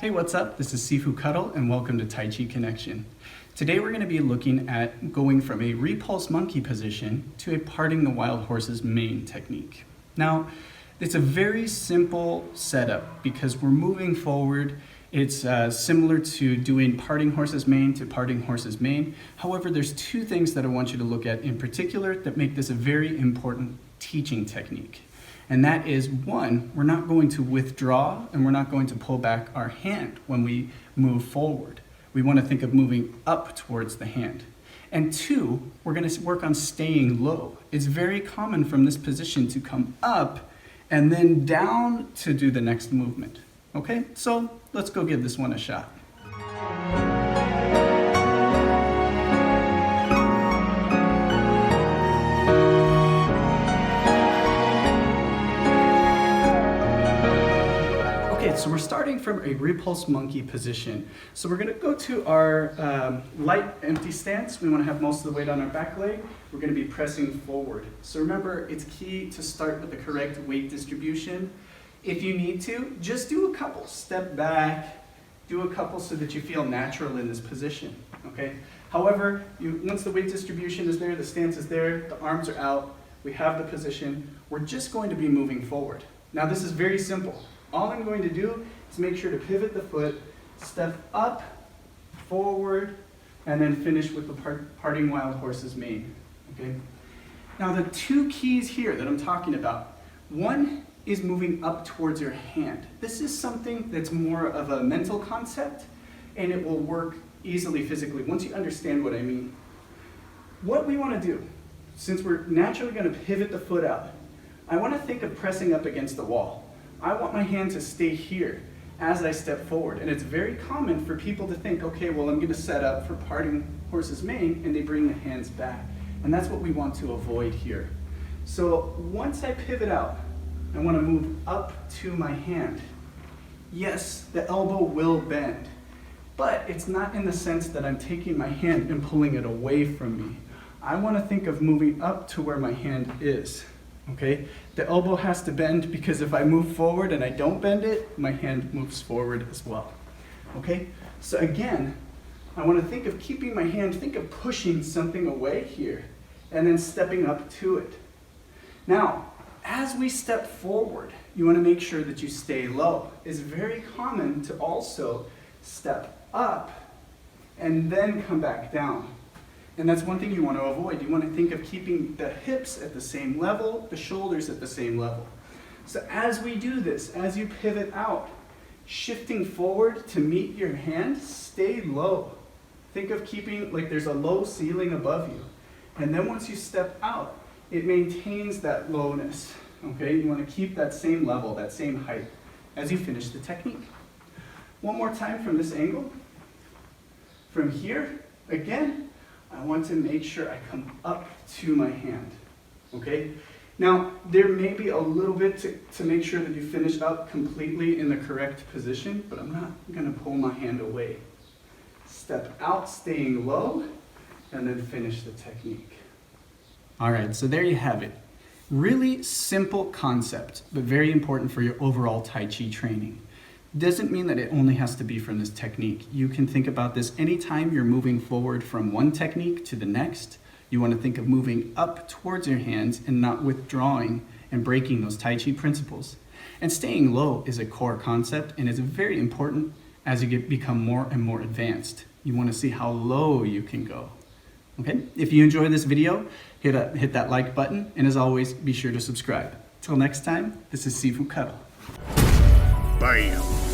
Hey, what's up? This is Sifu Kuttel and welcome to Taiji Connection. Today we're going to be looking at going from a Repulse Monkey position to a parting the wild horse's mane technique. Now, it's a very simple setup because we're moving forward. It's similar to doing parting horse's mane to parting horse's mane. However, there's two things that I want you to look at in particular that make this a very important teaching technique. And that is, one, we're not going to withdraw and we're not going to pull back our hand when we move forward. We want to think of moving up towards the hand. And two, we're going to work on staying low. It's very common from this position to come up and then down to do the next movement. Okay, so let's go give this one a shot. So we're starting from a Repulse Monkey position. So we're going to go to our light empty stance. We want to have most of the weight on our back leg. We're going to be pressing forward. So remember, it's key to start with the correct weight distribution. If you need to, just do a couple. Step back, do a couple so that you feel natural in this position. Okay. However, once the weight distribution is there, the stance is there, the arms are out, we have the position, we're just going to be moving forward. Now this is very simple. All I'm going to do is make sure to pivot the foot, step up, forward, and then finish with the parting wild horse's mane. Okay? Now the two keys here that I'm talking about, one is moving up towards your hand. This is something that's more of a mental concept, and it will work easily physically once you understand what I mean. What we want to do, since we're naturally going to pivot the foot out, I want to think of pressing up against the wall. I want my hand to stay here as I step forward. And it's very common for people to think, okay, well, I'm going to set up for parting horse's mane, and they bring the hands back. And that's what we want to avoid here. So once I pivot out, I want to move up to my hand. Yes, the elbow will bend, but it's not in the sense that I'm taking my hand and pulling it away from me. I want to think of moving up to where my hand is. Okay, the elbow has to bend because if I move forward and I don't bend it, my hand moves forward as well. Okay, so again, I want to think of keeping my hand, think of pushing something away here and then stepping up to it. Now, as we step forward, you want to make sure that you stay low. It's very common to also step up and then come back down. And that's one thing you want to avoid. You want to think of keeping the hips at the same level, the shoulders at the same level. So as we do this, as you pivot out, shifting forward to meet your hand, stay low. Think of keeping like there's a low ceiling above you. And then once you step out, it maintains that lowness. Okay, you want to keep that same level, that same height as you finish the technique. One more time from this angle. From here, again, I want to make sure I come up to my hand, okay? Now, there may be a little bit to make sure that you finish up completely in the correct position, but I'm not gonna pull my hand away. Step out, staying low, and then finish the technique. All right, so there you have it. Really simple concept, but very important for your overall Tai Chi training. Doesn't mean that it only has to be from this technique. You can think about this anytime you're moving forward from one technique to the next. You want to think of moving up towards your hands and not withdrawing and breaking those Tai Chi principles. And staying low is a core concept and is very important as you become more and more advanced. You want to see how low you can go. Okay? If you enjoyed this video, hit that like button, and as always, be sure to subscribe. Till next time, this is Sifu Kuttel. Bam!